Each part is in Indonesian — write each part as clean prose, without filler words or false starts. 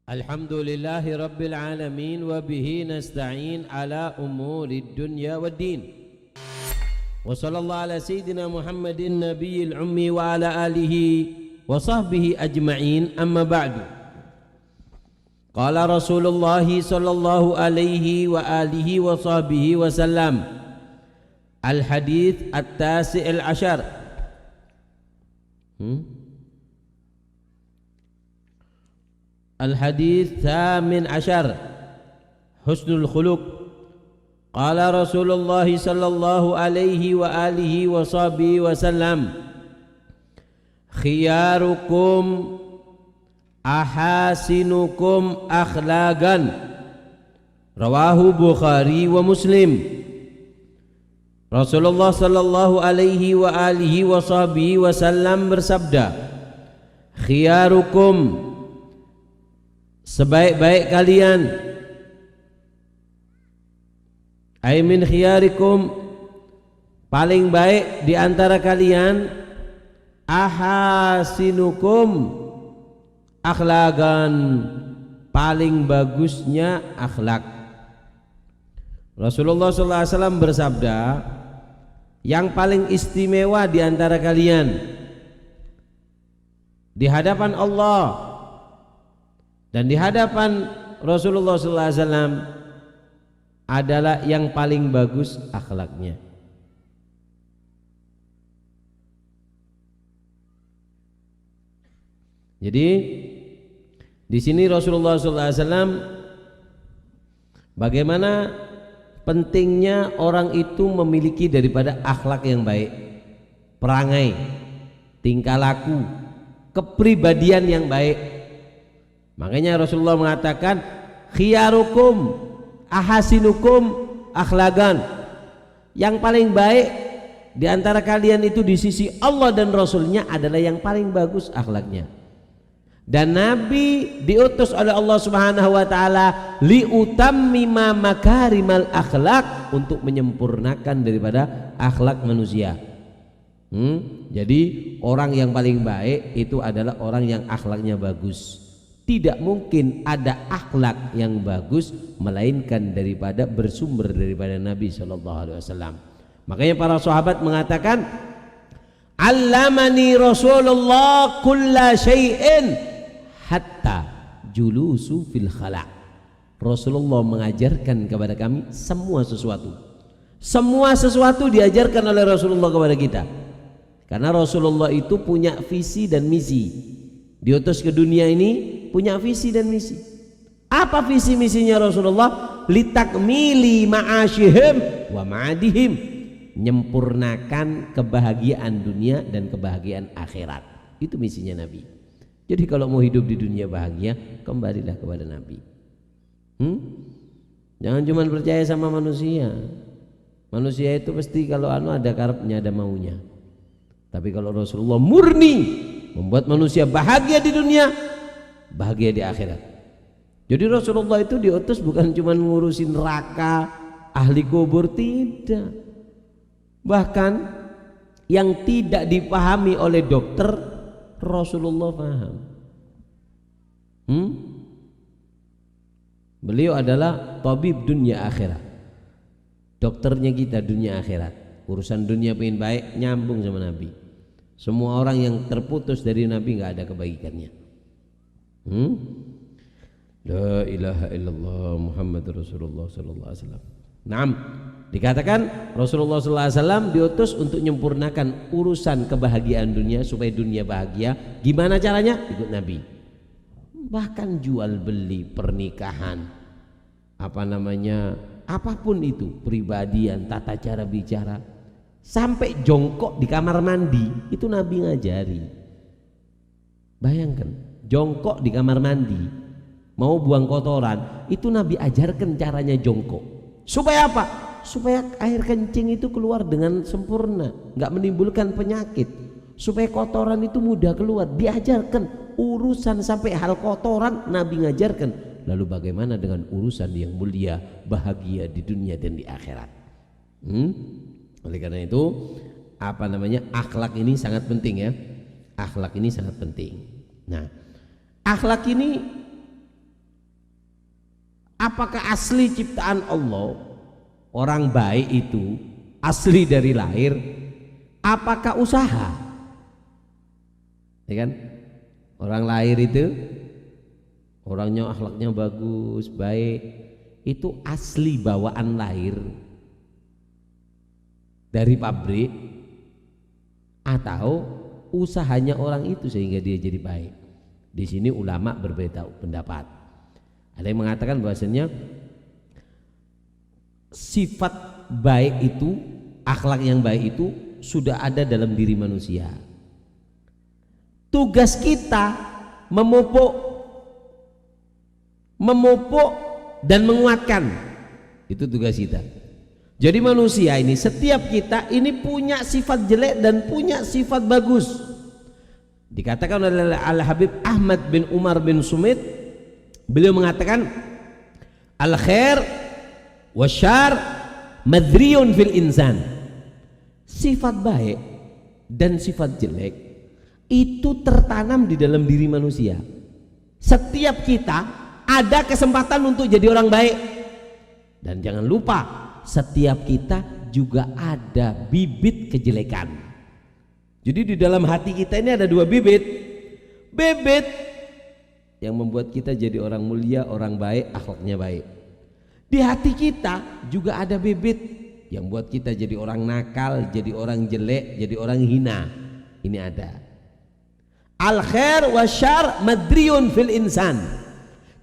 Alhamdulillahi Rabbil Alamin wa bihi nasta'in ala umuri dunya wa din. Wa sallallahu ala sayyidina Muhammadin nabiyil ummi wa ala alihi wa sahbihi ajma'in, amma ba'du. Qala Rasulullah sallallahu alaihi wa alihi wa sahbihi wa sallam, al-hadith at-tasi' al-ashar. Al-hadith thamin ashar, husnul khuluq. Qala Rasulullah sallallahu alaihi wa alihi wa sahbihi wa sallam, khiyarukum ahasinukum akhlaqan. Rawahu Bukhari wa Muslim. Rasulullah sallallahu alaihi wa alihi wa sahbihi wa sallam bersabda, khiyarukum, sebaik-baik kalian, ay min khiyarikum, paling baik di antara kalian, ahasinukum akhlaqan, paling bagusnya akhlak. Rasulullah SAW bersabda, yang paling istimewa di antara kalian di hadapan Allah dan di hadapan Rasulullah SAW adalah yang paling bagus akhlaknya. Jadi di sini Rasulullah SAW bagaimana pentingnya orang itu memiliki daripada akhlak yang baik, perangai, tingkah laku, kepribadian yang baik. Makanya Rasulullah mengatakan, khiyarukum ahasinukum akhlaqan, yang paling baik di antara kalian itu di sisi Allah dan Rasulnya adalah yang paling bagus akhlaknya. Dan Nabi diutus oleh Allah Subhanahu wa taala liutammima makarimal akhlak, untuk menyempurnakan daripada akhlak manusia. Jadi orang yang paling baik itu adalah orang yang akhlaknya bagus. Tidak mungkin ada akhlak yang bagus melainkan daripada bersumber daripada Nabi SAW. Makanya para sahabat mengatakan, allamani Rasulullah kulla syai'in hatta julusu fil khala'. Rasulullah mengajarkan kepada kami semua sesuatu. Semua sesuatu diajarkan oleh Rasulullah kepada kita. Karena Rasulullah itu punya visi dan misi. Diutus ke dunia ini punya visi dan misi. Apa visi misinya Rasulullah? Litakmili ma'asyihim wa ma'adihim, menyempurnakan kebahagiaan dunia dan kebahagiaan akhirat. Itu misinya Nabi. Jadi kalau mau hidup di dunia bahagia, kembalilah kepada Nabi. Jangan cuma percaya sama manusia. Manusia itu pasti kalau ada karepnya, ada maunya. Tapi kalau Rasulullah murni membuat manusia bahagia di dunia, bahagia di akhirat. Jadi Rasulullah itu diutus bukan cuma ngurusin neraka, ahli kubur, tidak. Bahkan yang tidak dipahami oleh dokter, Rasulullah paham. Beliau adalah tabib dunia akhirat, dokternya kita dunia akhirat. Urusan dunia pengen baik, nyambung sama Nabi. Semua orang yang terputus dari Nabi nggak ada kebaikannya. La ilaha illallah Muhammad Rasulullah sallallahu alaihi wasallam. Naam, dikatakan Rasulullah sallallahu alaihi wasallam diutus untuk menyempurnakan urusan kebahagiaan dunia supaya dunia bahagia. Gimana caranya? Ikut Nabi. Bahkan jual beli, pernikahan, apapun itu, pribadian, tata cara bicara, sampai jongkok di kamar mandi itu Nabi ngajari. Bayangkan, jongkok di kamar mandi, mau buang kotoran, itu Nabi ajarkan caranya jongkok. Supaya apa? Supaya air kencing itu keluar dengan sempurna, nggak menimbulkan penyakit. Supaya kotoran itu mudah keluar, diajarkan. Urusan sampai hal kotoran Nabi ngajarkan. Lalu bagaimana dengan urusan yang mulia, bahagia di dunia dan di akhirat? Oleh karena itu, akhlak ini sangat penting ya. Akhlak ini sangat penting. Nah, akhlak ini Apakah asli ciptaan Allah orang baik itu asli dari lahir? Apakah usaha? Ya kan? Orang lahir itu orangnya akhlaknya bagus, baik, itu asli bawaan lahir dari pabrik atau usahanya orang itu sehingga dia jadi baik? Di sini ulama berbeda pendapat. Ada yang mengatakan bahwasanya sifat baik itu, akhlak yang baik itu sudah ada dalam diri manusia. Tugas kita memupuk dan menguatkan, itu tugas kita. Jadi manusia ini, setiap kita ini punya sifat jelek dan punya sifat bagus. Dikatakan oleh Al-Habib Ahmad bin Umar bin Sumit, beliau mengatakan al-khair wasyar madriyun fil insan. Sifat baik dan sifat jelek itu tertanam di dalam diri manusia. Setiap kita ada kesempatan untuk jadi orang baik. Dan jangan lupa, setiap kita juga ada bibit kejelekan. Jadi di dalam hati kita ini ada dua bibit. Bibit yang membuat kita jadi orang mulia, orang baik, akhlaknya baik. Di hati kita juga ada bibit yang buat kita jadi orang nakal, jadi orang jelek, jadi orang hina. Ini ada. Al khair wa syar madriyun fil insan.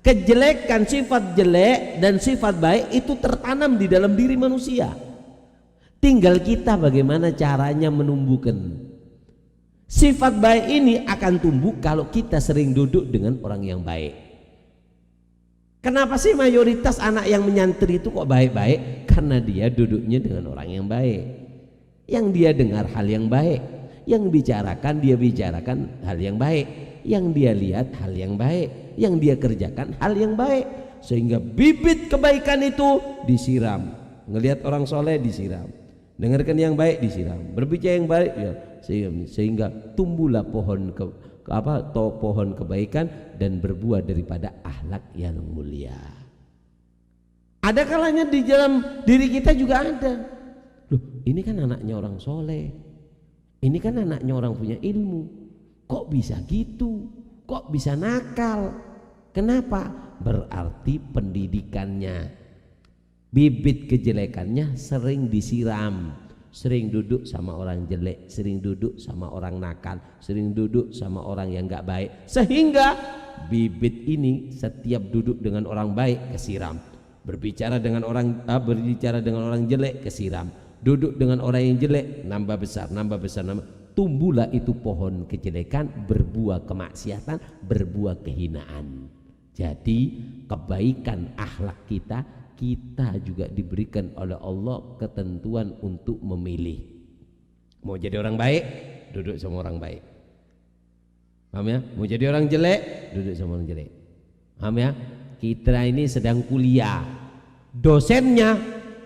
Kejelekan, sifat jelek dan sifat baik itu tertanam di dalam diri manusia. Tinggal kita bagaimana caranya menumbuhkan. Sifat baik ini akan tumbuh kalau kita sering duduk dengan orang yang baik. Kenapa sih mayoritas anak yang menyantri itu kok baik-baik? Karena dia duduknya dengan orang yang baik, yang dia dengar hal yang baik, yang dia bicarakan hal yang baik, yang dia lihat hal yang baik, yang dia kerjakan hal yang baik, sehingga bibit kebaikan itu disiram. Ngelihat orang soleh disiram, dengarkan yang baik disiram, berbicara yang baik ya, sehingga tumbuhlah pohon pohon kebaikan dan berbuah daripada akhlak yang mulia. Ada kalanya di dalam diri kita juga ada. Loh, ini kan anaknya orang soleh, ini kan anaknya orang punya ilmu, kok bisa gitu, kok bisa nakal? Kenapa? Berarti pendidikannya, bibit kejelekannya sering disiram, sering duduk sama orang jelek, sering duduk sama orang nakal, sering duduk sama orang yang gak baik, sehingga bibit ini setiap duduk dengan orang baik kesiram, berbicara dengan orang jelek kesiram, duduk dengan orang yang jelek nambah besar, tumbuhlah itu pohon kejelekan, berbuah kemaksiatan, berbuah kehinaan. Jadi kebaikan akhlak kita juga diberikan oleh Allah ketentuan untuk memilih. Mau jadi orang baik, duduk sama orang baik. Paham ya? Mau jadi orang jelek, duduk sama orang jelek. Paham ya? Kita ini sedang kuliah, dosennya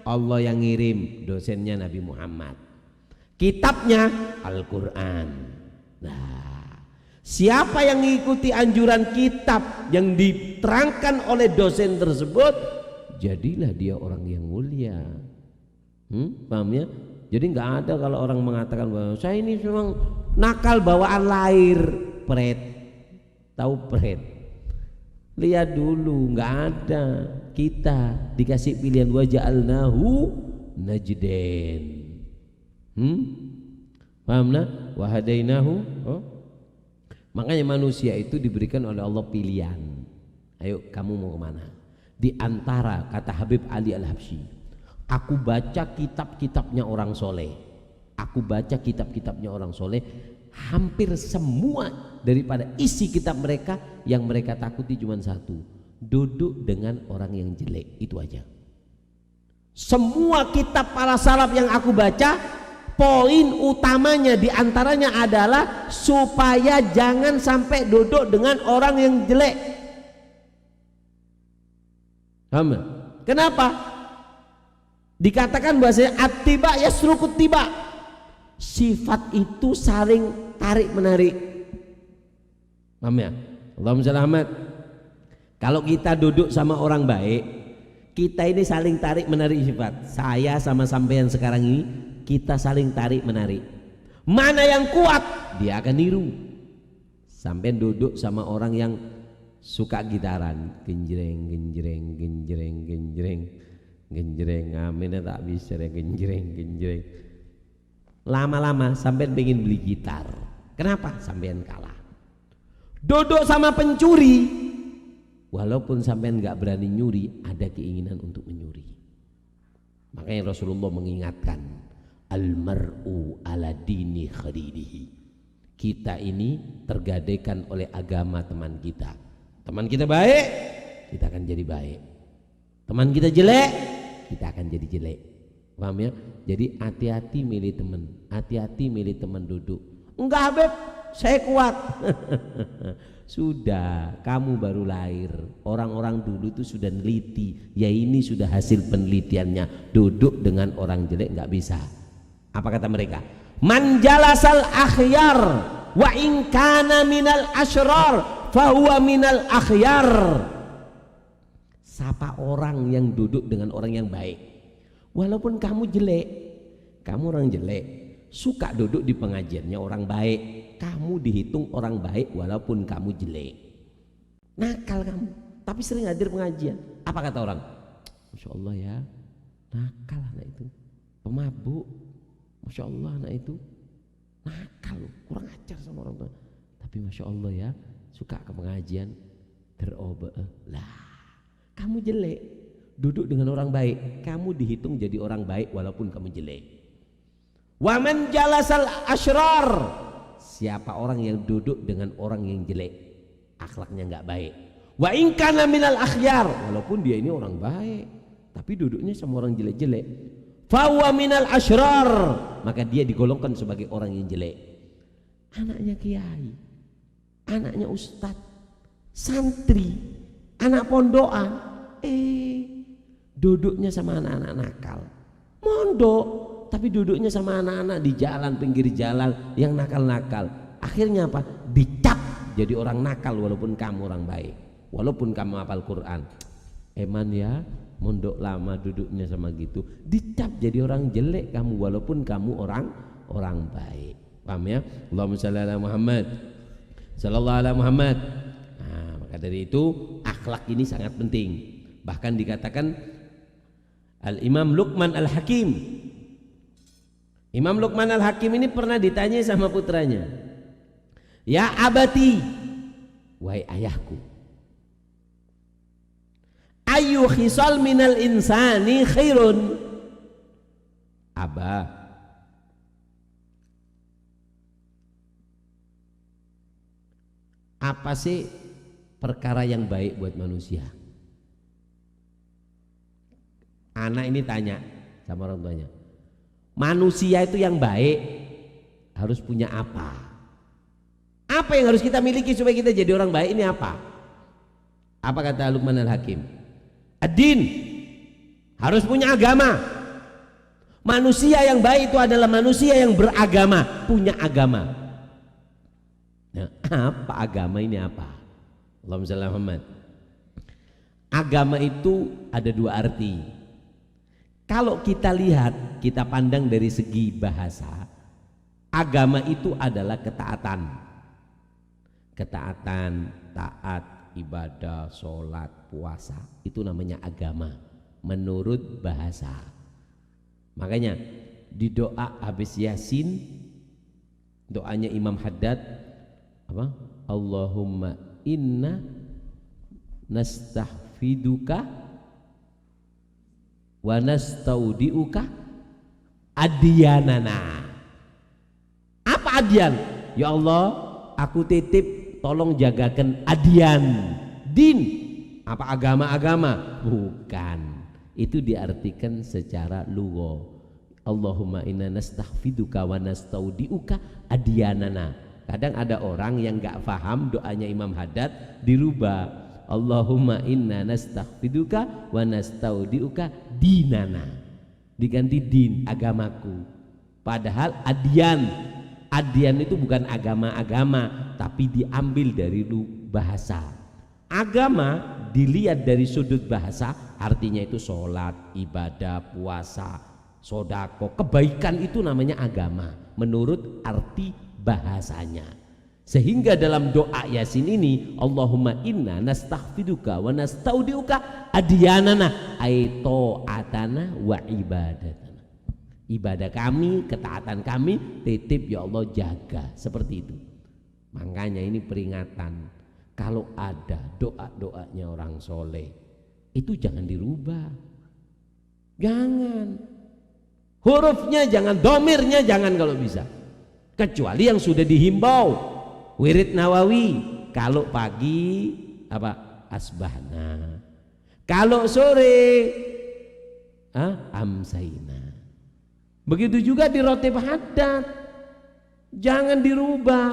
Allah yang ngirim, dosennya Nabi Muhammad, kitabnya Al-Quran. Nah, siapa yang mengikuti anjuran kitab yang diterangkan oleh dosen tersebut, jadilah dia orang yang mulia. Paham ya? Jadi nggak ada kalau orang mengatakan bahwa saya ini memang nakal bawaan lahir, pret. Tahu pret? Lihat dulu, nggak ada. Kita dikasih pilihan, wa ja'alnahu najdain. Paham nah? Wa hadainahu. Makanya manusia itu diberikan oleh Allah pilihan. Ayo kamu mau kemana? Di antara, kata Habib Ali Al-Habsyi, aku baca kitab-kitabnya orang soleh, hampir semua daripada isi kitab mereka yang mereka takuti cuma satu, duduk dengan orang yang jelek. Itu aja. Semua kitab para salaf yang aku baca, poin utamanya diantaranya adalah supaya jangan sampai duduk dengan orang yang jelek. Paham? Kenapa? Dikatakan bahasanya at-tiba yasrukut tiba. Sifat itu saling tarik menarik. Paham ya? Allahumma shalli Ahmad. Kalau kita duduk sama orang baik, Kita ini saling tarik menarik sifat. Saya sama sampean sekarang ini kita saling tarik menarik. Mana yang kuat dia akan niru. Sampean duduk sama orang yang suka gitaran, genjreng genjreng genjreng genjreng genjreng, amin tak bisa ya, genjreng genjreng. Lama-lama sampean pengen beli gitar. Kenapa? Sampean kalah. Duduk sama pencuri, walaupun sampean nggak berani nyuri, ada keinginan untuk menyuri. Makanya Rasulullah mengingatkan, almar'u ala dini khalilihi. Kita ini tergadaikan oleh agama teman kita. Teman kita baik, kita akan jadi baik. Teman kita jelek, kita akan jadi jelek. Paham ya? Jadi hati-hati milih teman, hati-hati milih teman duduk. Enggak Habib, saya kuat. Sudah, kamu baru lahir. Orang-orang dulu itu sudah neliti. Ya ini sudah hasil penelitiannya. Duduk dengan orang jelek nggak bisa. Apa kata mereka? Man jalasal akhyar wa in kana minal asyrar fahuwa minal akhyar. Sapa orang yang duduk dengan orang yang baik. Walaupun kamu jelek, kamu orang jelek, suka duduk di pengajiannya orang baik, kamu dihitung orang baik walaupun kamu jelek. Nakal kamu, tapi sering hadir pengajian. Apa kata orang? Masya Allah ya, nakal anak itu, pemabuk. Masya Allah anak itu nakal, kurang ajar sama orang tua. Tapi Masya Allah ya, suka ke pengajian, terobah lah. Kamu jelek, duduk dengan orang baik, kamu dihitung jadi orang baik walaupun kamu jelek. Wa man jalasal asyrar, siapa orang yang duduk dengan orang yang jelek, akhlaknya nggak baik. Wa in kana minal akhyar, walaupun dia ini orang baik, tapi duduknya sama orang jelek-jelek, fa huwa minal asyrar, maka dia digolongkan sebagai orang yang jelek. Anaknya kiai, anaknya ustadz, santri, anak pondokan, duduknya sama anak-anak nakal, mondok tapi duduknya sama anak-anak di jalan, pinggir jalan yang nakal-nakal. Akhirnya apa? Dicap jadi orang nakal walaupun kamu orang baik, walaupun kamu hafal Quran. Eman ya, mondok lama duduknya sama gitu, dicap jadi orang jelek kamu walaupun kamu orang baik. Paham ya? Allahumma shalli ala Muhammad, sallallahu ala Muhammad. Nah, maka dari itu akhlak ini sangat penting. Bahkan dikatakan Al-Imam Luqman Al-Hakim, Imam Luqman Al-Hakim ini pernah ditanya sama putranya, ya abati, wahai ayahku, ayu khisal minal insani khairun. Aba, apa sih perkara yang baik buat manusia? Anak ini tanya sama orang tuanya, manusia itu yang baik harus punya apa? Apa yang harus kita miliki supaya kita jadi orang baik ini apa? Apa kata Luqman Al-Hakim? Ad-din, harus punya agama. Manusia yang baik itu adalah manusia yang beragama, punya agama. Nah, apa agama ini apa? Allahumma shalli ala Muhammad. Agama itu ada dua arti. Kalau kita lihat, kita pandang dari segi bahasa, agama itu adalah ketaatan. Ketaatan, taat, ibadah, sholat, puasa, itu namanya agama menurut bahasa. Makanya di doa habis Yasin, doanya Imam Haddad apa? Allahumma inna nastahfiduka wa nastaudiuka adyanana. Apa adyan? Ya Allah, aku titip tolong jagakan adyan, din. Apa agama-agama? Bukan. Itu diartikan secara lugha. Allahumma inna nastahfiduka wa nastaudiuka adyanana. Kadang ada orang yang enggak paham doanya Imam Haddad dirubah. Allahumma inna nastaghfiruka wa nastaudiuka dinana, diganti din, agamaku. Padahal adyan itu bukan agama-agama, tapi diambil dari bahasa. Agama dilihat dari sudut bahasa artinya itu sholat, ibadah, puasa, sodako, kebaikan itu namanya agama menurut arti bahasanya. Sehingga dalam doa Yasin ini, Allahumma inna nastaghfiruka wa nastaudiuka adyanana ay ta'atana wa ibadatana. Ibadah kami, ketaatan kami titip ya Allah, jaga, seperti itu. Makanya ini peringatan, kalau ada doa-doanya orang soleh itu jangan dirubah, jangan hurufnya, jangan domirnya, jangan kalau bisa, kecuali yang sudah dihimbau. Wirid Nawawi kalau pagi apa asbahna, kalau sore amsaina. Begitu juga di rotib haddad, jangan dirubah.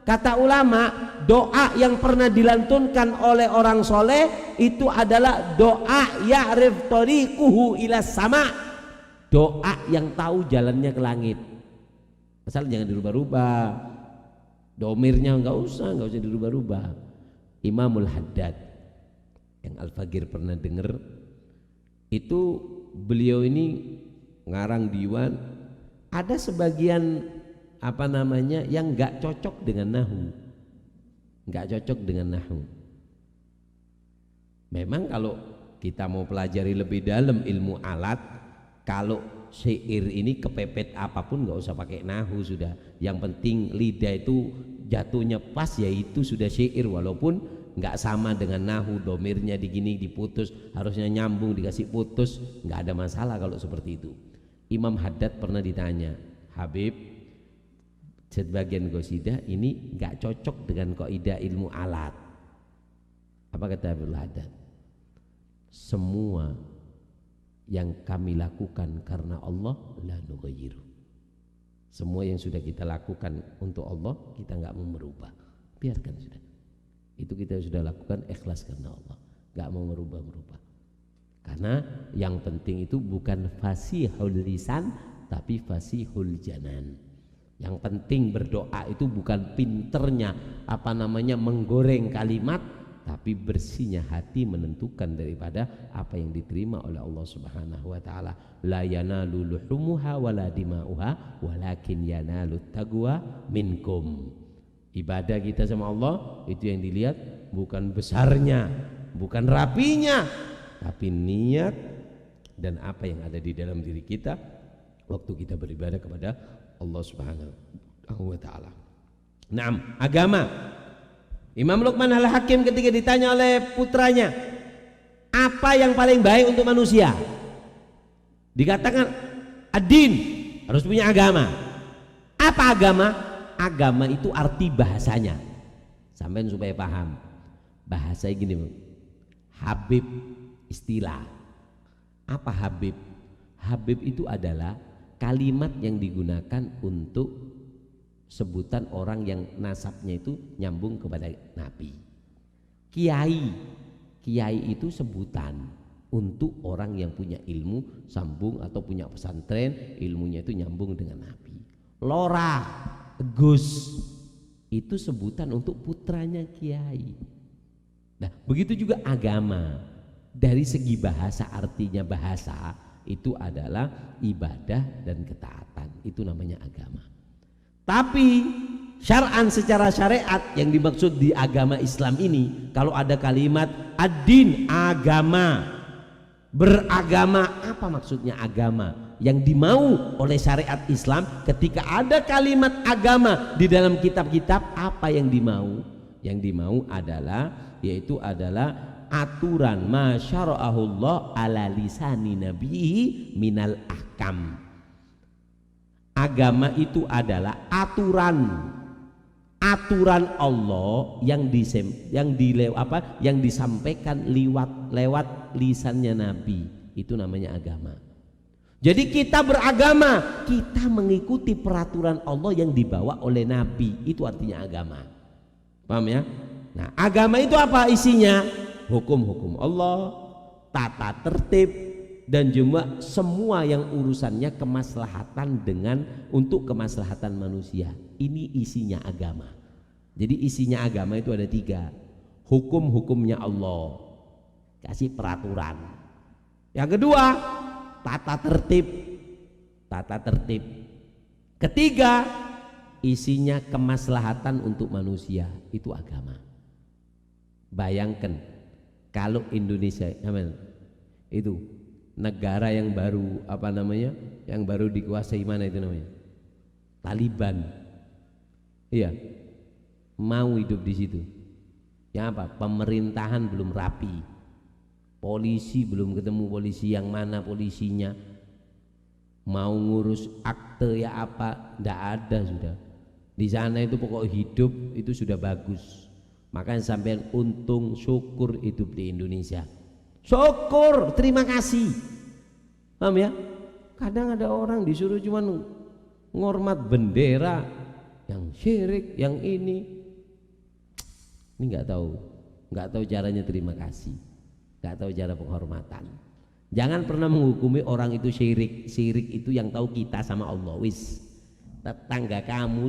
Kata ulama, doa yang pernah dilantunkan oleh orang soleh itu adalah doa ya'rif tariquhu ila sama, doa yang tahu jalannya ke langit. Asal jangan dirubah-rubah. Domirnya nggak usah dirubah-rubah. Imamul Haddad yang Al-Fagir pernah dengar itu, beliau ini ngarang diwan, ada sebagian apa namanya yang nggak cocok dengan nahu, nggak cocok dengan nahu. Memang kalau kita mau pelajari lebih dalam ilmu alat, kalau syair ini kepepet apapun nggak usah pakai nahu sudah. Yang penting lidah itu jatuhnya pas, yaitu sudah syair, walaupun nggak sama dengan nahu, domirnya digini diputus, harusnya nyambung dikasih putus, nggak ada masalah kalau seperti itu. Imam Haddad pernah ditanya, Habib, sebagian qasidah ini nggak cocok dengan kaidah ilmu alat. Apa kata Habib Haddad? Semua yang kami lakukan karena Allah la nughayyiru. Semua yang sudah kita lakukan untuk Allah kita nggak mau merubah, biarkan sudah. Itu kita sudah lakukan ikhlas karena Allah, nggak mau merubah. Karena yang penting itu bukan fasihul lisan tapi fasihul janan. Yang penting berdoa itu bukan pinternya apa namanya menggoreng kalimat, tapi bersihnya hati menentukan daripada apa yang diterima oleh Allah Subhanahu wa taala. La yanalu luhumuha wala dima'uha walakin yanalut taqwa minkum. Ibadah kita sama Allah itu yang dilihat bukan besarnya, bukan rapinya, tapi niat dan apa yang ada di dalam diri kita waktu kita beribadah kepada Allah Subhanahu wa taala. Naam, agama. Imam Luqman Al-Hakim ketika ditanya oleh putranya, apa yang paling baik untuk manusia? Dikatakan ad-din, harus punya agama. Apa agama? Agama itu arti bahasanya. Sampai supaya paham. Bahasanya gini, Habib istilah. Apa Habib? Habib itu adalah kalimat yang digunakan untuk sebutan orang yang nasabnya itu nyambung kepada Nabi. Kiai, kiai itu sebutan untuk orang yang punya ilmu sambung atau punya pesantren, ilmunya itu nyambung dengan Nabi. Lora, Gus, itu sebutan untuk putranya kiai. Nah, begitu juga agama. Dari segi bahasa, artinya bahasa itu adalah ibadah dan ketaatan, itu namanya agama. Tapi syar'an secara syariat yang dimaksud di agama Islam ini, kalau ada kalimat ad-din, agama, beragama, apa maksudnya agama? Yang dimau oleh syariat Islam ketika ada kalimat agama di dalam kitab-kitab, apa yang dimau? Yang dimau adalah, yaitu adalah aturan ma syara'ahullah ala lisani nabihi minal ahkam. Agama itu adalah aturan Allah yang disampaikan lewat lisannya Nabi, itu namanya agama. Jadi kita beragama, kita mengikuti peraturan Allah yang dibawa oleh Nabi, itu artinya agama. Paham ya? Nah, agama itu apa isinya? Hukum-hukum Allah, tata tertib, dan juga semua yang urusannya kemaslahatan untuk kemaslahatan manusia. Ini isinya agama. Jadi isinya agama itu ada 3. Hukum-hukumnya Allah, kasih peraturan. Yang kedua, tata tertib. Tata tertib. Ketiga, isinya kemaslahatan untuk manusia, itu agama. Bayangkan kalau Indonesia itu negara yang baru yang baru dikuasai mana itu namanya? Taliban. Iya. Mau hidup di situ. Ya apa? Pemerintahan belum rapi. Polisi belum ketemu polisi yang mana polisinya. Mau ngurus akte ya apa, ndak ada sudah. Di sana itu pokok hidup itu sudah bagus. Makanya sampean untung syukur hidup di Indonesia. Syukur, terima kasih. Paham ya? Kadang ada orang disuruh cuman ngormat bendera, yang syirik, yang ini nggak tahu caranya terima kasih, nggak tahu cara penghormatan. Jangan pernah menghukumi orang itu syirik. Syirik itu yang tahu kita sama Allah. Wis, tetangga kamu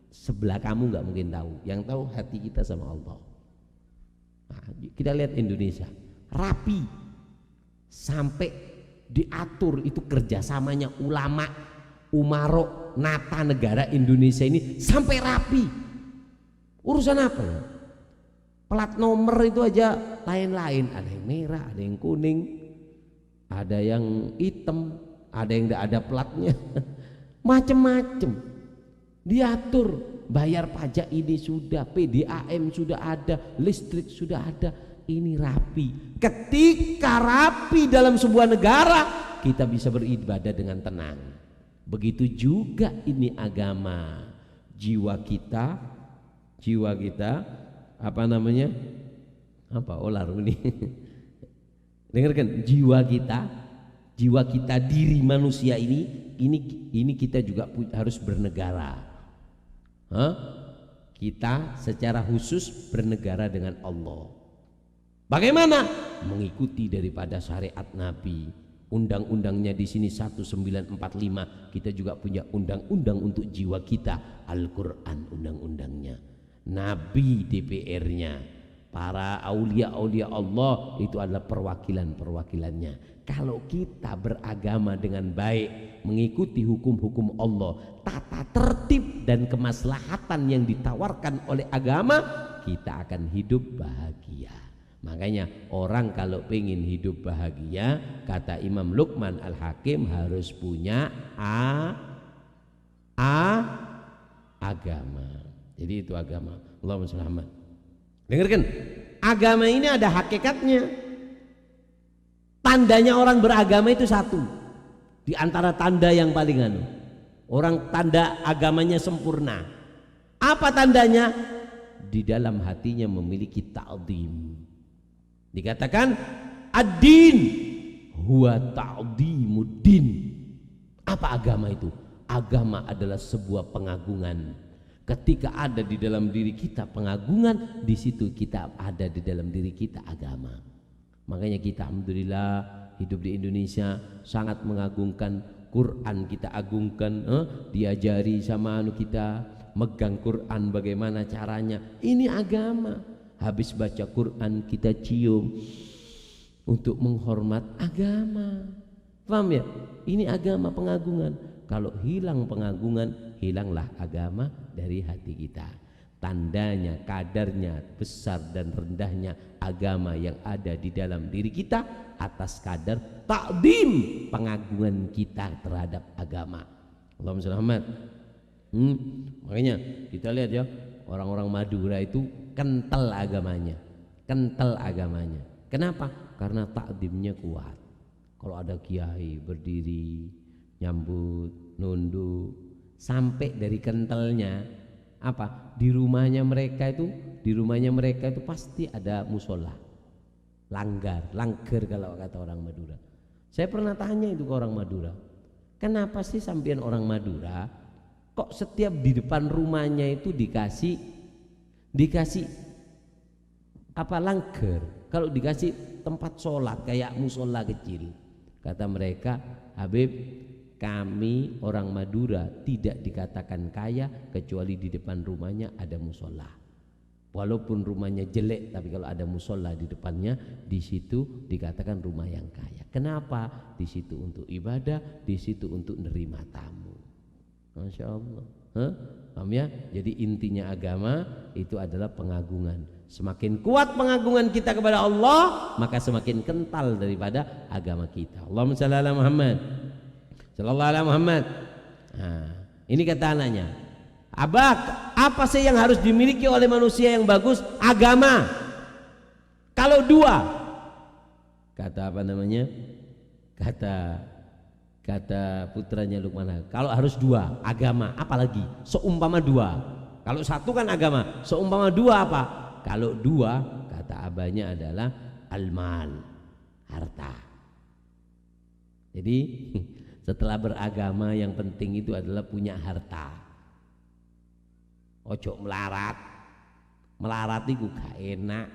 sebelah kamu nggak mungkin tahu. Yang tahu hati kita sama Allah. Nah, kita lihat Indonesia rapi, sampai diatur itu kerjasamanya ulama, umaro, nata negara Indonesia ini sampai rapi. Urusan apa ya? Plat nomor itu aja lain-lain, ada yang merah, ada yang kuning, ada yang hitam, ada yang tidak ada platnya, macem-macem diatur. Bayar pajak ini sudah, PDAM sudah ada, listrik sudah ada, ini rapi. Ketika rapi dalam sebuah negara, kita bisa beribadah dengan tenang. Begitu juga ini agama. Jiwa kita olar ini dengarkan, jiwa kita diri manusia ini kita juga harus bernegara. Kita secara khusus bernegara dengan Allah. Bagaimana? Mengikuti daripada syariat Nabi. Undang-undangnya di sini 1945. Kita juga punya undang-undang untuk jiwa kita. Al-Quran undang-undangnya. Nabi DPR-nya. Para aulia-aulia Allah itu adalah perwakilan-perwakilannya. Kalau kita beragama dengan baik, mengikuti hukum-hukum Allah, tata tertib dan kemaslahatan yang ditawarkan oleh agama, kita akan hidup bahagia. Makanya orang kalau pengen hidup bahagia, kata Imam Luqman Al-Hakim, harus punya agama. Jadi itu agama. Allahumma shalli Muhammad. Dengarkan, agama ini ada hakikatnya. Tandanya orang beragama itu satu. Di antara tanda yang paling orang tanda agamanya sempurna. Apa tandanya? Di dalam hatinya memiliki ta'zim. Dikatakan ad-din huwa ta'zimuddin. Apa agama itu? Agama adalah sebuah pengagungan. Ketika ada di dalam diri kita pengagungan, di situ kita ada di dalam diri kita agama. Makanya kita alhamdulillah hidup di Indonesia sangat mengagungkan Quran, kita agungkan, diajari sama kita megang Quran bagaimana caranya. Ini agama. Habis baca Quran kita cium untuk menghormat agama. Paham ya? Ini agama pengagungan. Kalau hilang pengagungan, hilanglah agama dari hati kita. Tandanya, kadarnya, besar dan rendahnya agama yang ada di dalam diri kita atas kadar takdim pengagungan kita terhadap agama. Allahumma shalli Muhammad. Makanya kita lihat ya, orang-orang Madura itu kental agamanya. Kenapa? Karena takdimnya kuat. Kalau ada kiai berdiri, nyambut, nunduk, sampai dari kentalnya apa? Di rumahnya mereka itu pasti ada musola. Langgar kalau kata orang Madura. Saya pernah tanya itu ke orang Madura. Kenapa sih sampean orang Madura kok setiap di depan rumahnya itu dikasih apa langgar? Kalau dikasih tempat sholat kayak musola kecil. Kata mereka, Habib, kami orang Madura tidak dikatakan kaya kecuali di depan rumahnya ada musola. Walaupun rumahnya jelek, tapi kalau ada musola di depannya, di situ dikatakan rumah yang kaya. Kenapa? Di situ untuk ibadah, di situ untuk nerima tamu. Masya Allah. Paham ya? Jadi intinya agama itu adalah pengagungan. Semakin kuat pengagungan kita kepada Allah, maka semakin kental daripada agama kita. Allahumma shalli ala Muhammad, sallallahu alaihi Muhammad. Nah, ini kata anaknya, Abah, apa sih yang harus dimiliki oleh manusia yang bagus? Agama. Kalau dua, kata apa namanya? Kata putranya Luqman, kalau harus dua, agama, apalagi seumpama dua. Kalau satu kan agama, seumpama dua apa? Kalau dua, kata abahnya adalah almal, harta. Jadi setelah beragama yang penting itu adalah punya harta. Ojo melarat, melarat itu gak enak.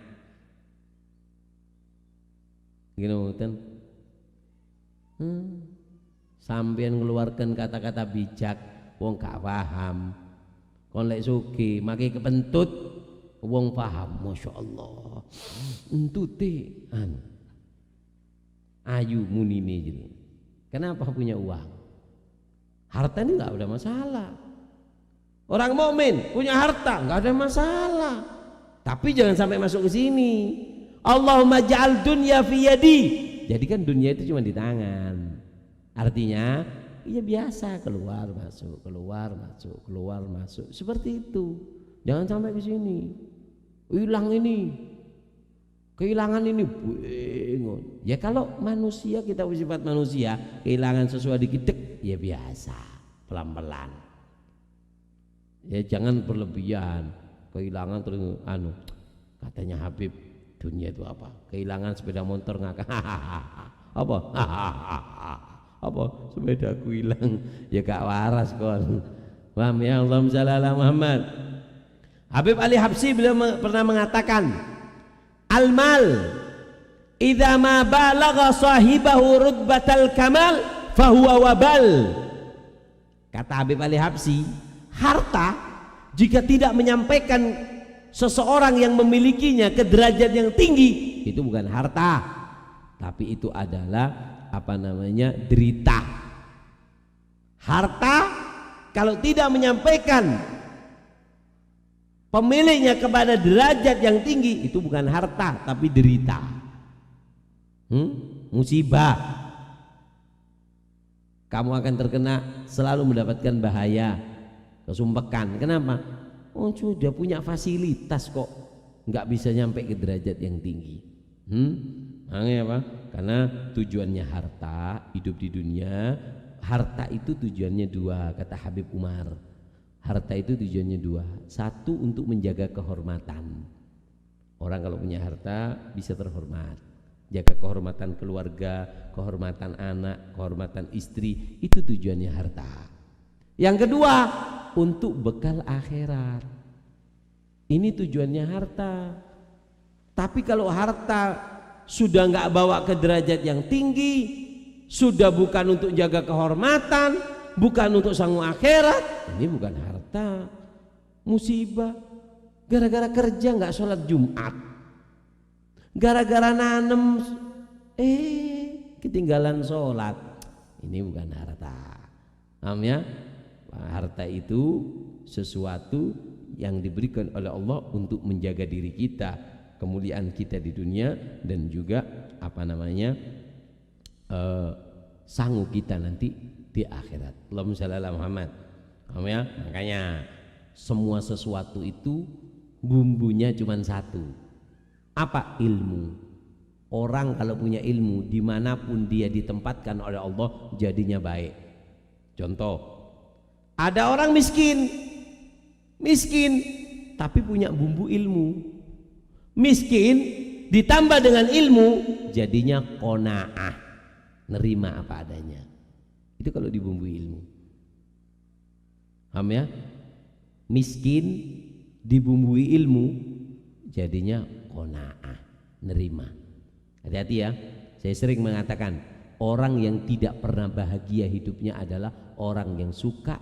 Gini kan? Sampean mengeluarkan kata-kata bijak, wong gak paham. Kon lek sugih, makai kepentut, wong paham. Masya Allah, entute ayu munine jadi. Kenapa punya uang? Harta ini nggak ada masalah. Orang mukmin punya harta nggak ada masalah. Tapi jangan sampai masuk ke sini. Allahumma ja'al dunya fi yadi. Jadi kan dunia itu cuma di tangan. Artinya ya biasa, keluar masuk, keluar masuk, keluar masuk, seperti itu. Jangan sampai ke sini. Hilang ini, kehilangan ini, bingung. Ya kalau manusia, kita bersifat manusia, kehilangan sesuatu dikit, ya biasa, pelan-pelan. Ya jangan berlebihan. Kehilangan terus katanya Habib, dunia itu apa? Kehilangan sepeda motor ngakak. Apa? Apa? Sepedaku hilang. Ya gak waras kon. Paham ya? Allahumma shalli ala Muhammad. Habib Ali Habsyi beliau pernah mengatakan, al-mal idza ma balagha sahibahu rutbatal kamal fahuwa wabal. Kata Habib Ali Habsyi, harta jika tidak menyampaikan seseorang yang memilikinya ke derajat yang tinggi, itu bukan harta, tapi itu adalah apa namanya, derita. Harta kalau tidak menyampaikan pemiliknya kepada derajat yang tinggi, itu bukan harta tapi derita, musibah. Kamu akan terkena, selalu mendapatkan bahaya, kesumpekan. Kenapa? Oh sudah punya fasilitas kok nggak bisa nyampe ke derajat yang tinggi. Apa? Karena tujuannya harta, hidup di dunia, harta itu tujuannya dua, kata Habib Umar. Harta itu tujuannya dua. Satu, untuk menjaga kehormatan. Orang kalau punya harta bisa terhormat. Jaga kehormatan keluarga, kehormatan anak, kehormatan istri, itu tujuannya harta. Yang kedua, untuk bekal akhirat. Ini tujuannya harta. Tapi kalau harta sudah nggak bawa ke derajat yang tinggi, sudah bukan untuk jaga kehormatan, bukan untuk sanggup akhirat, ini bukan harta, musibah. Gara-gara kerja nggak sholat Jumat, gara-gara nanem ketinggalan sholat, ini bukan harta. Paham ya? Harta itu sesuatu yang diberikan oleh Allah untuk menjaga diri kita, kemuliaan kita di dunia, dan juga apa namanya, sanggup kita nanti di akhirat. Allahumma shalli ala Muhammad. Paham ya? Makanya semua sesuatu itu bumbunya cuma satu. Apa? Ilmu. Orang kalau punya ilmu, dimanapun dia ditempatkan oleh Allah, jadinya baik. Contoh, ada orang miskin tapi punya bumbu ilmu. Miskin ditambah dengan ilmu, jadinya qanaah, nerima apa adanya. Itu kalau dibumbui ilmu. Paham ya? Miskin dibumbui ilmu, jadinya qanaah, nerima. Hati-hati ya. Saya sering mengatakan, orang yang tidak pernah bahagia hidupnya adalah orang yang suka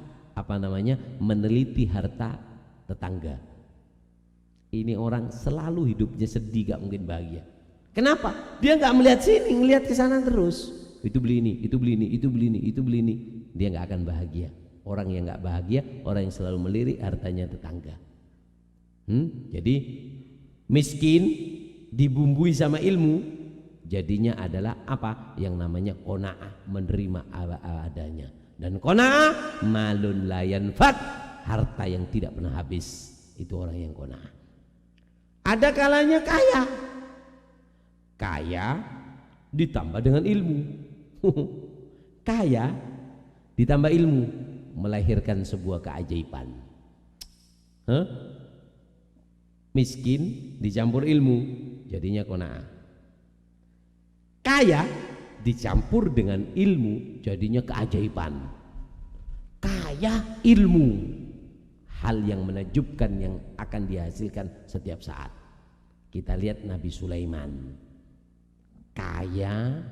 meneliti harta tetangga. Ini orang selalu hidupnya sedih, gak mungkin bahagia. Kenapa? Dia gak melihat sini, ngelihat ke sana terus. Itu beli ini, itu beli ini, itu beli ini, itu beli ini. Dia gak akan bahagia. Orang yang gak bahagia, orang yang selalu melirik hartanya tetangga. Jadi miskin dibumbui sama ilmu, jadinya adalah apa? Yang namanya qanaah, menerima adanya. Dan qanaah malun la yanfad, harta yang tidak pernah habis. Itu orang yang qanaah. Ada kalanya kaya ditambah dengan ilmu. Kaya ditambah ilmu melahirkan sebuah keajaiban. Miskin dicampur ilmu jadinya qanaah. Kaya dicampur dengan ilmu jadinya keajaiban. Kaya ilmu, hal yang menakjubkan yang akan dihasilkan setiap saat. Kita lihat Nabi Sulaiman, kaya,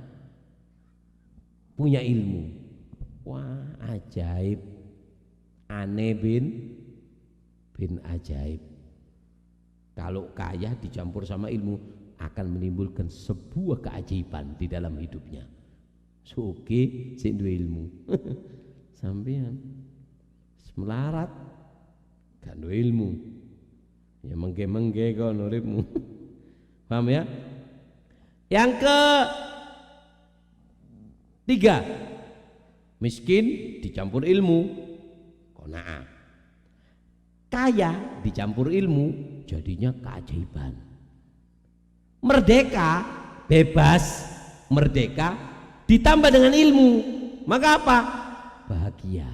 punya ilmu. Wah, ajaib, aneh bin ajaib. Kalau kaya dicampur sama ilmu akan menimbulkan sebuah keajaiban di dalam hidupnya. Soge sing duwe ilmu. Sampean melarat gak duwe ilmu. Ya mengge-mengge kok uripmu. Paham ya? Yang ketiga, miskin dicampur ilmu, qanaah. Kaya dicampur ilmu jadinya keajaiban. Merdeka, bebas, merdeka ditambah dengan ilmu, maka apa? Bahagia.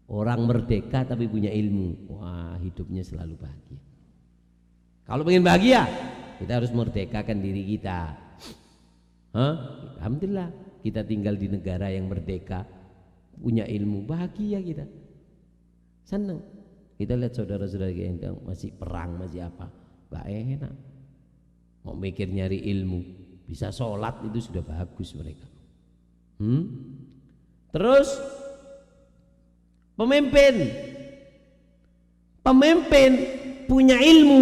Orang merdeka tapi punya ilmu, wah hidupnya selalu bahagia. Kalau pengen bahagia, kita harus merdekakan diri kita. Alhamdulillah kita tinggal di negara yang merdeka, punya ilmu, bahagia kita. Senang. Kita lihat saudara-saudara kita yang masih perang, masih apa, gak enak. Mau mikir nyari ilmu, bisa sholat itu sudah bagus mereka. Terus pemimpin punya ilmu,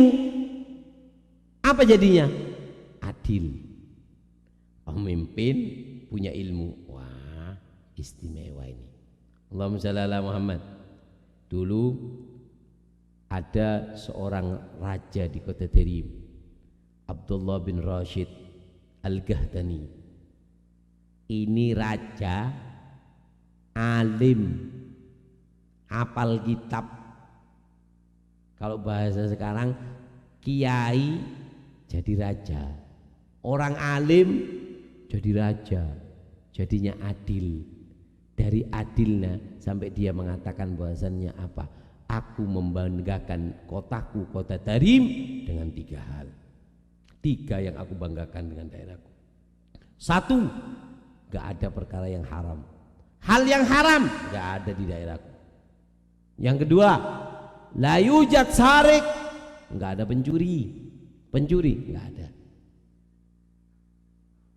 apa jadinya? Adil. Pemimpin punya ilmu, wah istimewa ini. Allahumma shalli ala Muhammad. Dulu ada seorang raja di kota Tarim, Abdullah bin Rashid Al-Gahdani. Ini raja alim, hafal kitab. Kalau bahasa sekarang, kiai jadi raja, orang alim jadi raja, jadinya adil. Dari adilnya sampai dia mengatakan bahwasannya apa? Aku membanggakan kotaku, kota Tarim dengan 3 hal. 3 yang aku banggakan dengan daerahku. 1, gak ada perkara yang haram. Hal yang haram gak ada di daerahku. Yang kedua, la yujad sarik, gak ada pencuri. Pencuri gak ada.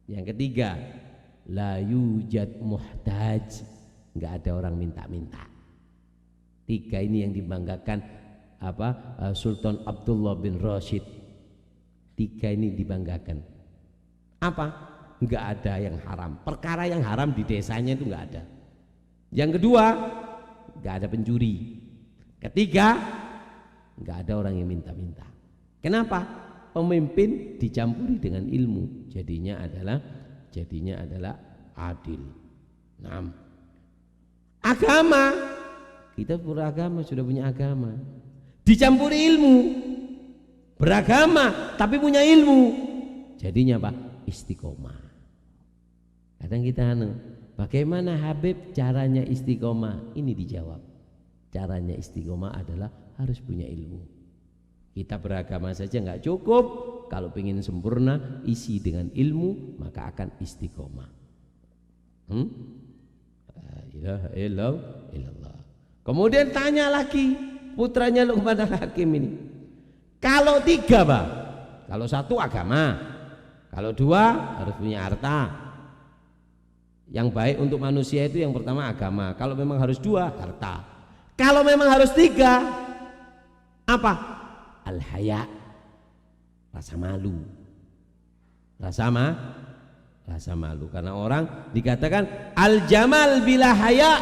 Yang ketiga, la yujad muhtaj, nggak ada orang minta-minta. 3 ini yang dibanggakan Sultan Abdullah bin Rashid. 3 ini dibanggakan. Apa? Nggak ada yang haram. Perkara yang haram di desanya itu nggak ada. Yang kedua, nggak ada pencuri. Ketiga, nggak ada orang yang minta-minta. Kenapa? Pemimpin dicampuri dengan ilmu, jadinya adalah adil. Nah, agama, kita beragama, sudah punya agama, dicampuri ilmu, beragama tapi punya ilmu, jadinya apa? Istiqomah. Kadang kita bagaimana Habib caranya istiqomah? Ini dijawab, caranya istiqomah adalah harus punya ilmu. Kita beragama saja nggak cukup, kalau ingin sempurna isi dengan ilmu maka akan istiqomah. La ilaha illallah. Kemudian tanya lagi putranya Luqman Al-Hakim ini, kalau 3 Bang, kalau 1 agama, kalau 2 harus punya harta. Yang baik untuk manusia itu yang pertama agama, kalau memang harus 2 harta, kalau memang harus 3 Apa? Al-haya, rasa malu. Rasa malu. Karena orang dikatakan al-jamal bila haya,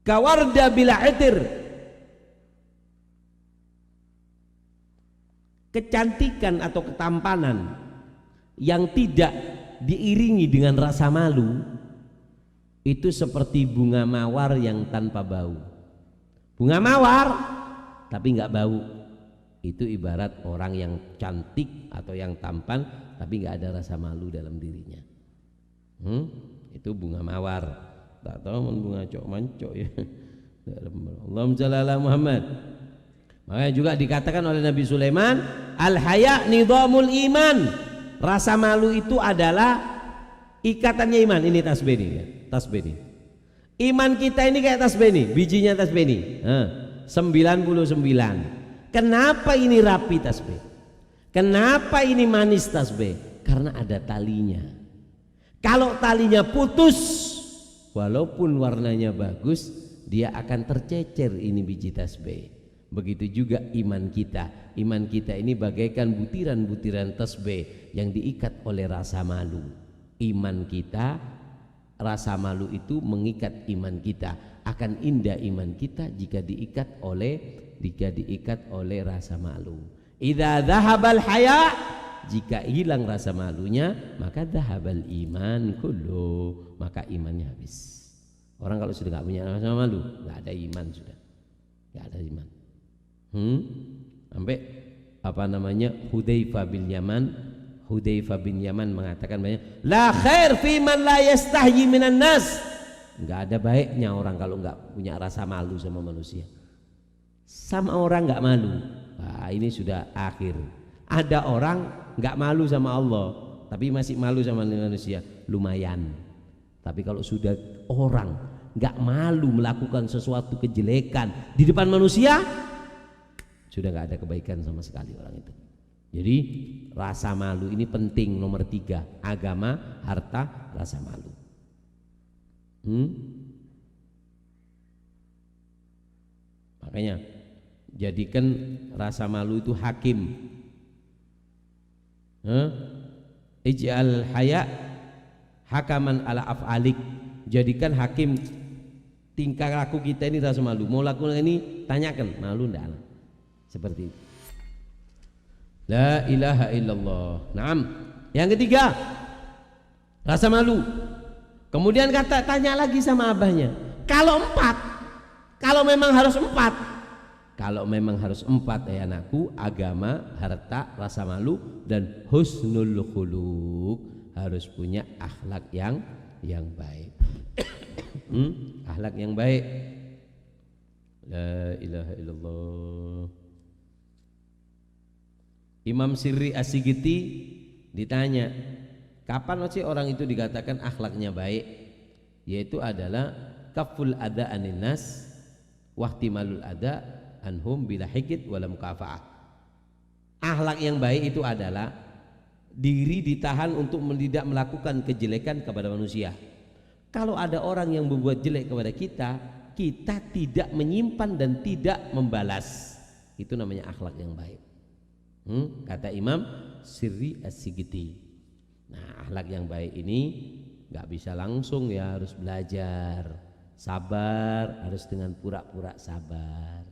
kawarda bila itir. Kecantikan atau ketampanan yang tidak diiringi dengan rasa malu itu seperti bunga mawar yang tanpa bau. Bunga mawar tapi nggak bau, itu ibarat orang yang cantik atau yang tampan tapi nggak ada rasa malu dalam dirinya. Itu bunga mawar. Tak tahu bunga cok mancok ya. Allahumma shalli ala Muhammad. Makanya juga dikatakan oleh Nabi Sulaiman, al-haya nidhamul iman. Rasa malu itu adalah ikatannya iman. Ini tasbih ini ya. Tasbih ini. Iman kita ini kayak tasbih ini, bijinya tasbih ini. 99. Kenapa ini rapi tasbih? Kenapa ini manis tasbih? Karena ada talinya. Kalau talinya putus, walaupun warnanya bagus, dia akan tercecer ini biji tasbih. Begitu juga iman kita. Iman kita ini bagaikan butiran-butiran tasbih yang diikat oleh rasa malu. Iman kita, rasa malu itu mengikat iman kita. Akan indah iman kita jika diikat oleh rasa malu. Idza dhahabal haya, jika hilang rasa malunya, maka dhahabal iman kullu, maka imannya habis. Orang kalau sudah nggak punya rasa malu, nggak ada iman sudah, nggak ada iman. Sampai Hudzaifah bin Yaman mengatakan banyak, la khair fi man la yastahyi minan nas. Enggak ada baiknya orang kalau enggak punya rasa malu sama manusia. Sama orang enggak malu. Nah, ini sudah akhir. Ada orang enggak malu sama Allah, tapi masih malu sama manusia, lumayan. Tapi kalau sudah orang enggak malu melakukan sesuatu kejelekan di depan manusia, sudah nggak ada kebaikan sama sekali orang itu. Jadi rasa malu ini penting, nomor 3. Agama, harta, rasa malu. Makanya jadikan rasa malu itu hakim. Ij'al haya hakaman ala af'alik. Jadikan hakim tingkah laku kita ini rasa malu. Mau lakukan ini tanyakan, malu enggak? Seperti itu. La ilaha illallah. Naam. Yang ketiga, rasa malu. Kemudian tanya lagi sama abahnya, kalau memang harus 4, ya anakku, agama, harta, rasa malu, dan husnul khuluq, harus punya akhlak yang baik. Akhlak yang baik. La ilaha illallah. Imam Sirri As-Sigiti ditanya, kapan sih orang itu dikatakan akhlaknya baik? Yaitu adalah kaful ada anin nas wahtimalul ada anhum bila hikit wala mukafa'ah. Akhlak yang baik itu adalah diri ditahan untuk tidak melakukan kejelekan kepada manusia. Kalau ada orang yang berbuat jelek kepada kita, kita tidak menyimpan dan tidak membalas. Itu namanya akhlak yang baik. Kata Imam Sirri As-Sigiti. Nah, akhlak yang baik ini nggak bisa langsung ya, harus belajar. Sabar, harus dengan pura-pura sabar.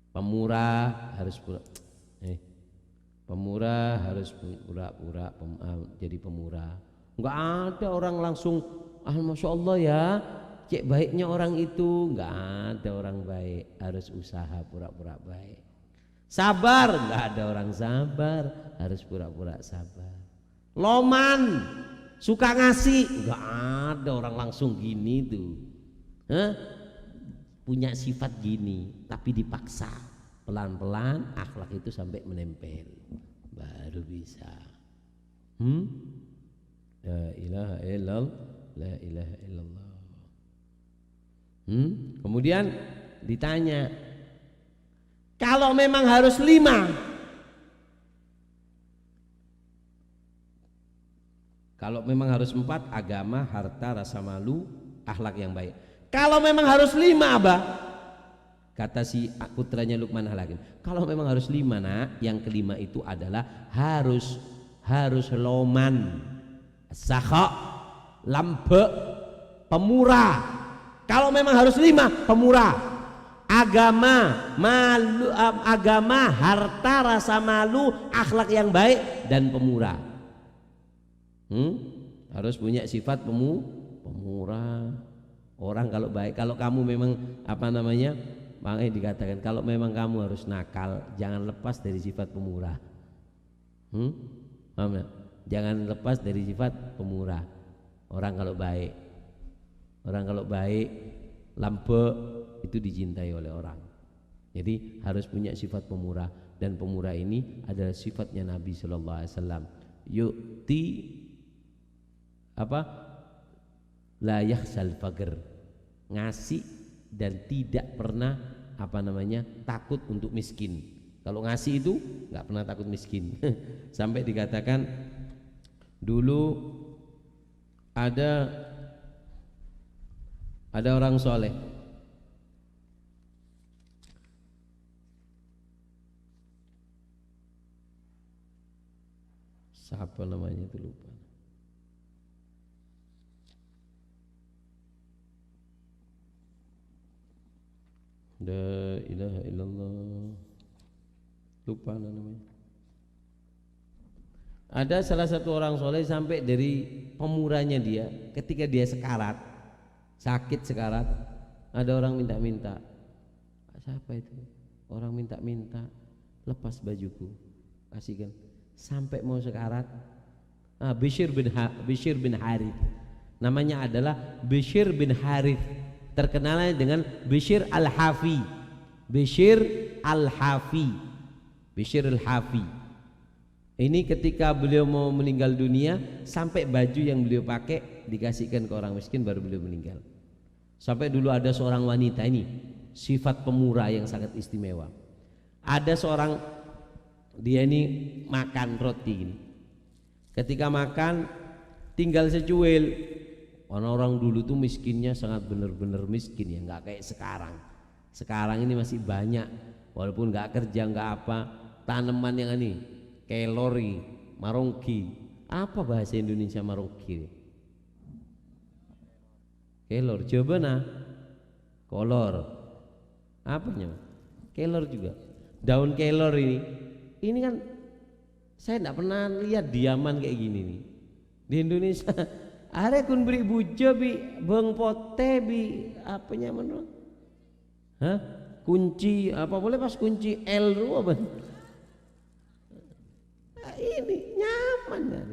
Pemurah harus pura-pura jadi pemurah. Nggak ada orang langsung masya Allah ya, cek baiknya orang itu. Nggak ada orang baik, harus usaha pura-pura baik. Sabar, nggak ada orang sabar, harus pura-pura sabar. Loman, suka ngasih, nggak ada orang langsung gini tuh. Punya sifat gini, tapi dipaksa. Pelan-pelan akhlak itu sampai menempel, baru bisa. La ilaha illallah, la ilaha illallah. Kemudian ditanya, kalau memang harus 5, kalau memang harus 4, agama, harta, rasa malu, akhlak yang baik. Kalau memang harus 5 Abah, kata si putranya Luqman Al-Hakim, kalau memang harus 5 nak, yang kelima itu adalah harus loman, sakha, lambe, pemurah. Kalau memang harus 5, pemurah. Agama, harta, rasa malu, akhlak yang baik, dan pemurah. Harus punya sifat pemurah. Orang kalau baik, kalau kamu memang makanya dikatakan kalau memang kamu harus nakal, jangan lepas dari sifat pemurah. Paham ya? Jangan lepas dari sifat pemurah. Orang kalau baik, lambe itu dicintai oleh orang. Jadi harus punya sifat pemurah, dan pemurah ini adalah sifatnya Nabi Sallallahu Alaihi Wasallam. Yu'ti la yakhsal faqr, ngasih dan tidak pernah takut untuk miskin. Kalau ngasih itu nggak pernah takut miskin. Sampai dikatakan dulu ada orang soleh, siapa namanya itu lupa. La ilaha illallah, lupa namanya. Ada salah satu orang soleh sampai dari pemurahnya dia, ketika dia sekarat, sakit sekarat, ada orang minta-minta. Siapa itu? Orang minta-minta, lepas bajuku, kasihkan. Sampai mau sekarat, Bishr bin Harith, namanya adalah Bishr bin Harith, terkenal dengan Bishr Al-Hafi. Ini ketika beliau mau meninggal dunia, sampai baju yang beliau pakai dikasihkan ke orang miskin, baru beliau meninggal. Sampai dulu ada seorang wanita, ini sifat pemurah yang sangat istimewa. Ada seorang, dia ini makan roti ini. Ketika makan tinggal secuil. Orang dulu tuh miskinnya sangat benar-benar miskin ya, nggak kayak sekarang. Sekarang ini masih banyak, walaupun nggak kerja nggak apa, tanaman yang ini kelori, marongki. Apa bahasa Indonesia marongki? Kelor, coba nah, kolor. Apanya? Kelor juga. Daun kelor ini kan saya nggak pernah lihat diaman kayak gini nih di Indonesia. Are kun beri bujo bi beng pote bi apanya menurut? Kunci apa boleh pas kunci L lu apa? Ini nyaman kan?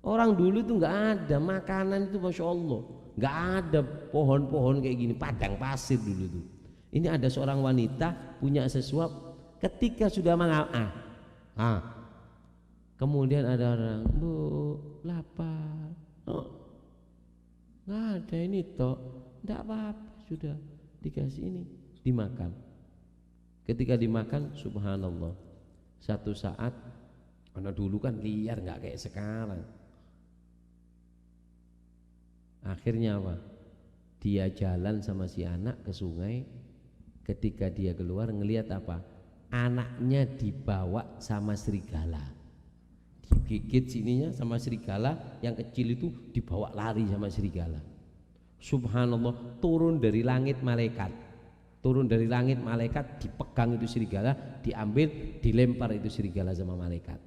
Orang dulu tuh nggak ada makanan itu, masya Allah, nggak ada pohon-pohon kayak gini, padang pasir dulu tuh. Ini ada seorang wanita punya sesuap, ketika sudah kemudian ada orang, bu lapar. Nggak ada ini toh, nggak apa-apa, sudah dikasih ini, dimakan. Ketika dimakan, subhanallah, satu saat, karena dulu kan liar nggak kayak sekarang. Akhirnya apa? Dia jalan sama si anak ke sungai. Ketika dia keluar ngelihat apa? Anaknya dibawa sama serigala. Digigit sininya sama serigala, yang kecil itu dibawa lari sama serigala. Subhanallah, turun dari langit malaikat, dipegang itu serigala, diambil, dilempar itu serigala sama malaikat,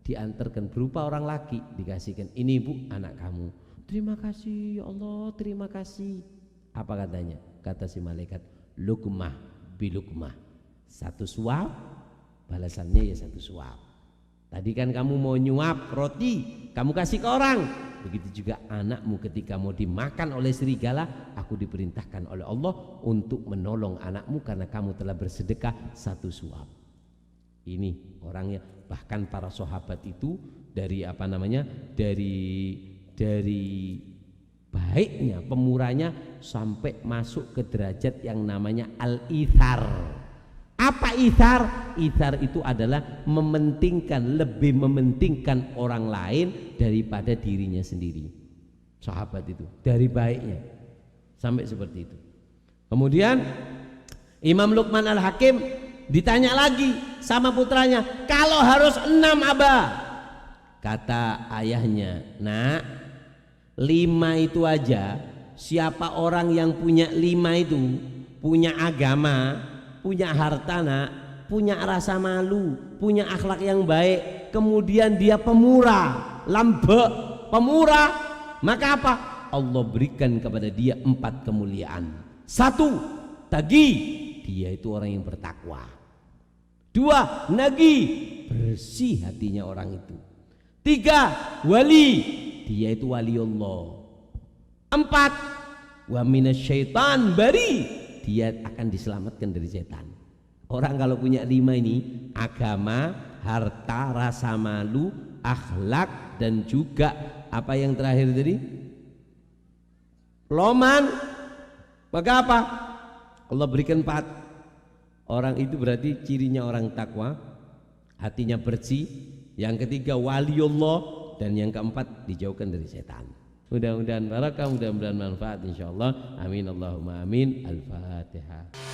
diantarkan berupa orang laki, dikasihkan, ini bu anak kamu. Terima kasih ya Allah, terima kasih. Apa katanya? Kata si malaikat, lukmah bilukmah, satu suap balasannya ya satu suap. Tadi kan kamu mau nyuap roti, kamu kasih ke orang. Begitu juga anakmu ketika mau dimakan oleh serigala, aku diperintahkan oleh Allah untuk menolong anakmu karena kamu telah bersedekah satu suap. Ini orangnya, bahkan para sahabat itu dari dari baiknya, pemurahnya, sampai masuk ke derajat yang namanya al-ithar. Apa ithar? Ithar itu adalah lebih mementingkan orang lain daripada dirinya sendiri. Sahabat itu dari baiknya Sampai seperti itu. Kemudian Imam Luqman Al-Hakim ditanya lagi sama putranya, kalau harus 6 abah? Kata ayahnya, nak, 5 itu aja. Siapa orang yang punya 5 itu, punya agama, punya harta, nak, punya rasa malu, punya akhlak yang baik, kemudian dia pemurah, lambe, pemurah, maka apa? Allah berikan kepada dia 4 kemuliaan. 1, tagi, dia itu orang yang bertakwa. 2, nagi, bersih hatinya orang itu. 3, wali, dia itu wali Allah. 4, wa minasyaitan bari, dia akan diselamatkan dari setan. Orang kalau punya 5 ini, agama, harta, rasa malu, akhlak, dan juga apa yang terakhir tadi? Loman, maka apa? Allah berikan 4. Orang itu berarti cirinya orang takwa, hatinya bersih. Yang ketiga waliullah, dan yang keempat dijauhkan dari setan. Mudah-mudahan barakah, mudah-mudahan manfaat insyaallah. Amin Allahumma amin. Al-Fatihah.